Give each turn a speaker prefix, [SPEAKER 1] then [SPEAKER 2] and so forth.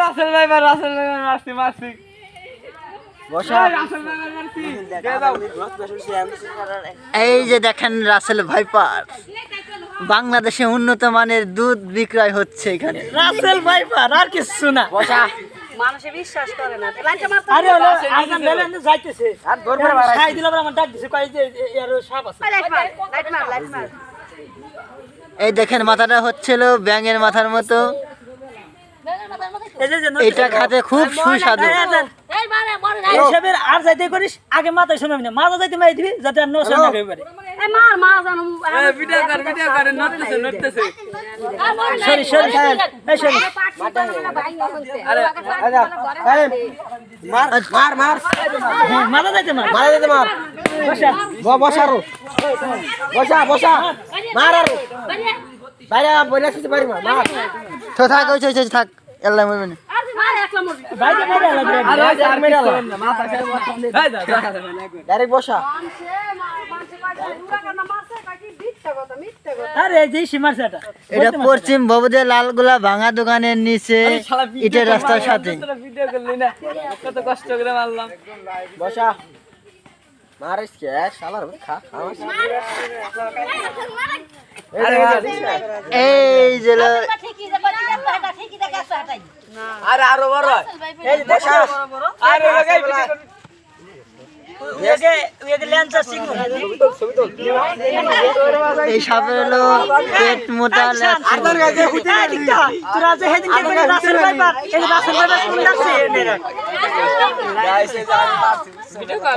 [SPEAKER 1] রাসেল ভাই মারছি বসা
[SPEAKER 2] এই যে দেখেন রাসেল ভাইপার, বাংলাদেশে উন্নত মানের দুধ বিক্রয় হচ্ছে এখানে।
[SPEAKER 3] রাসেল ভাইপার আর কিছু না।
[SPEAKER 2] বসা
[SPEAKER 4] মানুষে বিশ্বাস করে না
[SPEAKER 3] আরে হলো আইজান বেলেন যাইতেছে আর ধরবে খাই দিলাম আমার ডাক দিছে কই যে এর সাপ আছে।
[SPEAKER 4] লাইট মার
[SPEAKER 2] এই দেখেন মাথাটা হচ্ছিল ব্যাঙের মাথার মতো, এটা খেতে খুব সুস্বাদু।
[SPEAKER 4] এই মারে মরে
[SPEAKER 3] এই সবের আর যাইতে করিস আগে মাথায় শুনাবি না, মাথা যাইতে মাই দিবি যাতে আর নষ্ট না হয়ে পারে।
[SPEAKER 4] এই মা জানো
[SPEAKER 1] ভিডিও করে নড়তেছে
[SPEAKER 3] সরি এই সরি
[SPEAKER 1] আরে
[SPEAKER 2] মার
[SPEAKER 3] মাথা যাইতে মার
[SPEAKER 2] বসা বসা মার আর বাইরে বইলা কিছু পারি মার তো থাক ওই থাক আল্লাহ মরবেন
[SPEAKER 4] মারে একলা মরবি
[SPEAKER 3] বাইরে লাগবে
[SPEAKER 1] আরে মাথা খাই
[SPEAKER 2] ডাইরেক্ট বসা।
[SPEAKER 3] আরে এই যে সীমার সেটা
[SPEAKER 2] এটা পশ্চিম ভবদের লালগোলা ভাঙা দোকানের নিচে ইটের রাস্তার সাথে।
[SPEAKER 1] ভিডিও করলি না কত কষ্ট করে মারলাম
[SPEAKER 2] বসা মারিস কে শালার খা এই যে
[SPEAKER 1] আরে আরো বড়
[SPEAKER 2] এই বসা
[SPEAKER 1] আরে লাগাই
[SPEAKER 2] এই সাপের হলো পেট মোটা
[SPEAKER 3] তোরা যে হেদিন কে করে রাসেল ভাইপার এই রাসেল ভাইপার কোন লাগছে এনে
[SPEAKER 1] গাইছে যা ভিডিও কর